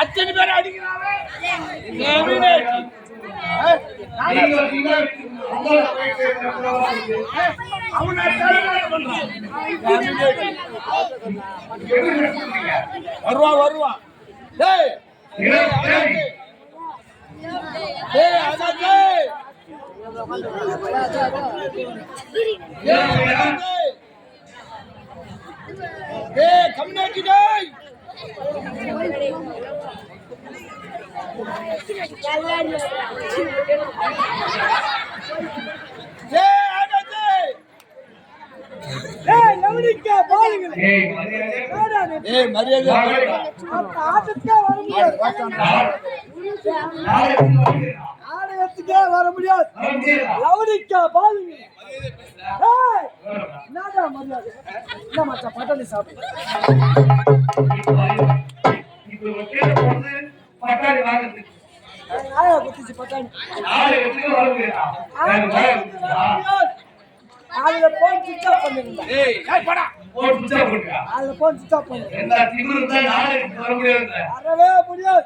அத்தனை பேர் அடிக்கிறாங்க. வருவான் வருவான். கம்யூனிட்டி ஆலயத்துக்கே வர முடியாது. லவடிக்கா பாருங்க. பட்டாணி சாப்பிடு. பட்டாணி வாங்குறது பட்டாணி அதுல போன் சுவிட்ச் ஆஃப் பண்ணிருந்தேன். அதுல போன் சுவிட்ச் ஆஃப் பண்ணு. வரவே முடியாது.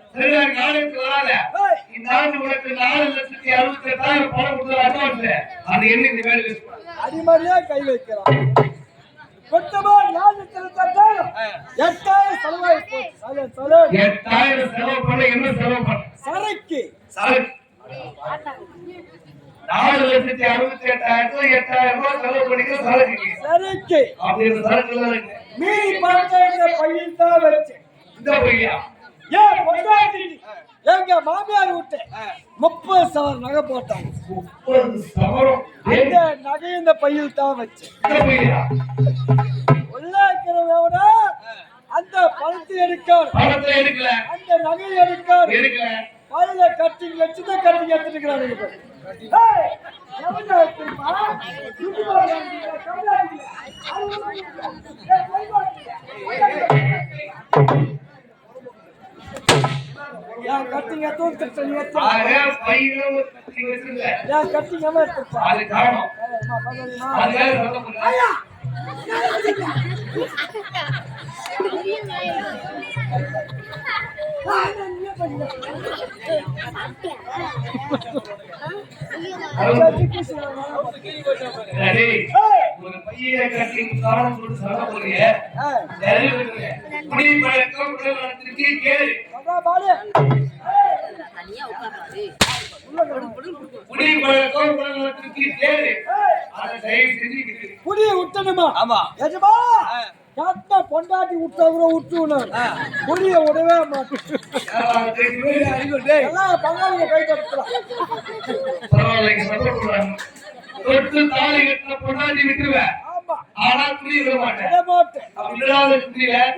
அடிமடியா கை வைக்கிறான். கொத்தமா 8000 செலவாய் போச்சு. 8000 செலவு பண்ண என்ன செலவு பண்ண? சரக்கு 4,68,000 ரூபாய் செலவு பண்ணிக்க சரக்கு. அப்படி சரக்கு மீறி பார்த்த பையன் தான் வச்சு இந்த பையா ஏன் பொண்டாட்டி எங்க மாமியார் விட்டு 30 சவரம் நகை போட்டாங்க. 30 சவரம் அந்த நகை இந்த பையில் தான் வச்சு உள்ள இருக்கிறவங்க அந்த பணத்தை எடுக்கல அந்த நகை எடுக்கல பையில கட்டிங் வச்சுதான் கட்டிங் எடுத்துக்கிறாங்க. கட்டிங்க பொண்டாட்டி விட்டவங்க விட்டுனார் புரிய விடவே மாட்டேன். பங்காளிங்க கை தடுக்கலாம்.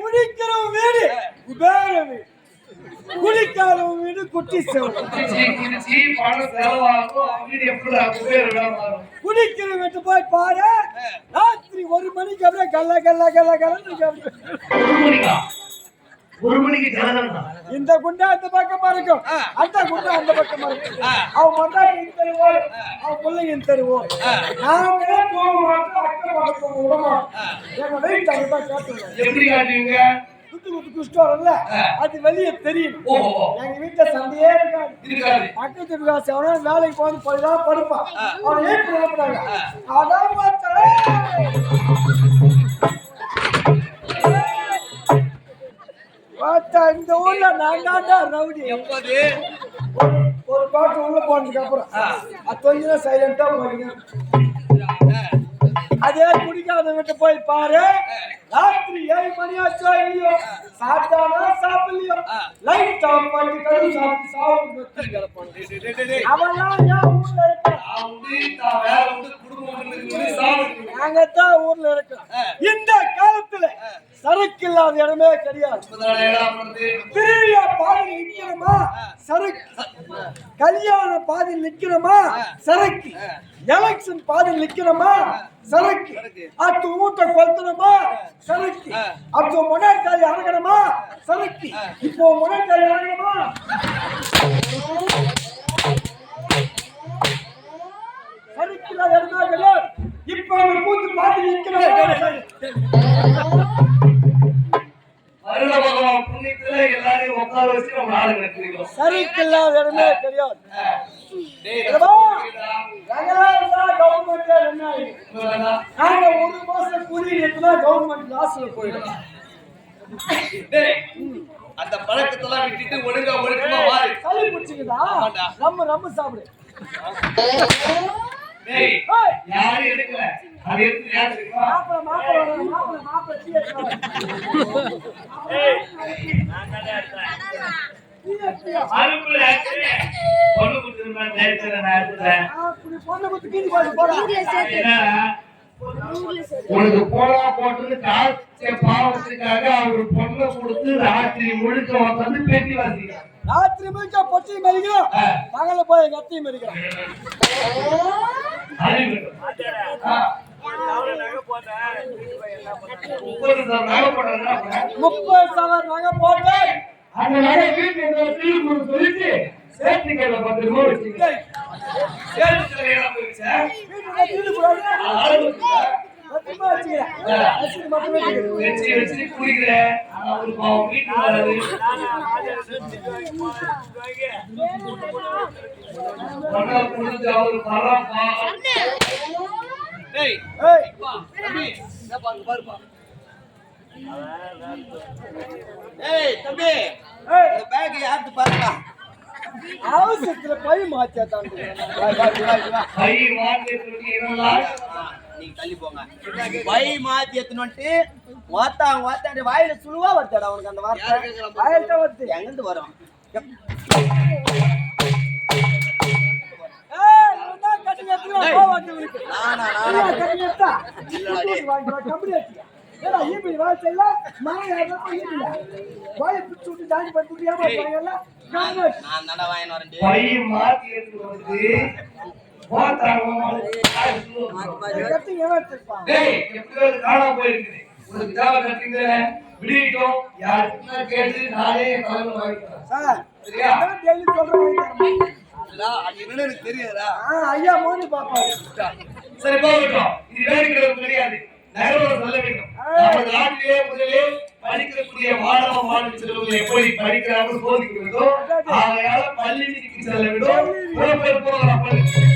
குடிக்கிறவங்க வீடு குபேர வீடு, குடிக்காதவங்க வீடு குட்டி குடிக்கிற வீட்டு போய் பாரு. ராத்திரி 1 மணிக்கு அப்படியே கல்ல கல்ல கல்ல கலந்து இந்த குண்டா அந்த பக்கமா இருக்கும், அந்த குண்டா அந்த பக்கமா இருக்கும். அவன் மொண்டாட்டி இந்த தெருவோம், அவன் பிள்ளைங்க இந்த தெருவோம். நாங்களே போக மாட்டோம், அக்கா பக்கத்துல விடமாட்டோம். எங்க வீட்டு அங்கே தான் காட்டுவோம். எப்படி காட்டுவீங்க? குஷ்டோரம்ல அது வெளியே தெரியும். எங்க வீட்டுல சண்டையே இருக்காது. பக்கத்து விகாசி அவன வேலைக்கு போய் போய்தான் படுப்பான். அவன் ஏற்று வரப்படாங்க. அதான் பார்த்தா இந்த ஊர்ல நான் தாண்டா ரவுடி. ஒரு பாட்டு உள்ள போனதுக்கு அப்புறம் அது கொஞ்சம் சைலண்டா போறீங்க. அதே குடிக்காத விட்டு போய் பாரு. ராத்திரி 7 மணி ஆச்சோ இல்லையோ, சாப்பிட்டானா சாப்பிடலையோ, லைட் ஆஃப் பண்ணி கழுவி சாப்பிட்டு அவெல்லாம் ஏன் ஊர்ல இருக்க? நாங்கத்தான் ஊர்ல இருக்கோம். இந்த காலத்துல சரக்கு இல்லாத இடமே கிடையாது. திருவிழா பாதையில் நிக்கிறோமா சரக்கு, கல்யாண பாதையில் நிக்கிறோமா சரக்கு, எலெக்ஷன் பாதையில் நிக்கிறோமா சரக்கு, அத்து ஊட்ட கொளுத்தணுமா சரக்கு, அப்போ முன்னாடி இறங்கணுமா சரக்கு, இப்போ முன்னாடி இறங்கணுமா சரக்கு இல்லாத இடமே கிடையாது. இப்ப கூத்து பாதையில் நிக்கிறோம். சரக்கு இல்லாத இடமே கிடையாது. நாங்க ஒரு மாசம் கூலி எடுத்தா கவர்மெண்ட் லாஸ்ல போயிடும். அந்த பழக்கத்தெல்லாம் விட்டுட்டு ஒழுங்கா ஒழுக்கமா வாரு. சளி பிடிச்சிக்குதா? நம்ம சாப்பிடு. டேய் யாரும் எடுக்கல. அது எடுத்து யார் தெரியுமா? மாப்பிள டீ எடுத்து. ஏய் நான் தான் எடுத்தேன். அதுக்குள்ள பொண்ணு குடுத்துறமா டைரக்டர் நான் எடுத்துறேன். அப்படி பொண்ணு குத்து கீழ போடா. உனக்கு போடா போட்டது காசு பாவத்துக்காக அவர் பொண்ணை கொடுத்து ராத்திரி முழுக்க வந்து பேட்டி வாசிக்கிறார். ராத்திரி முழுக்க பொட்டி மறிக்கிறோம், பகல போய் கத்தி மறிக்கிறோம். முப்பது சவர் நகை போட்டேன். அந்த நகை வீட்டுக்கு சொல்லிட்டு சேர்த்து கையில 10 ரூபாய் வச்சுக்க. அவசரத்துல பை மாத்தியாதான் நீங்க தள்ளி போங்க. பை மாத்தி எத்தனோட்டு வாத்தாங்க வாயில சுழுவா வருதாடா உனக்கு அந்த வார்த்தை வாயில வருது. எங்க இருந்து வரும்? தெரியாதா? ஐயா மோனி பாப்பா. சரி போகட்டும். இது வேடிக்கை கிடையாது. நகரம் சொல்ல வேண்டும். நமது நாட்டிலே முதலே படிக்கக்கூடிய மாணவ மாணவி செல்வங்களை எப்படி படிக்கிறார்கள் சோதிக்க வேண்டும். ஆகையால பள்ளிக்கு செல்ல வேண்டும். போகலாம் பள்ளி.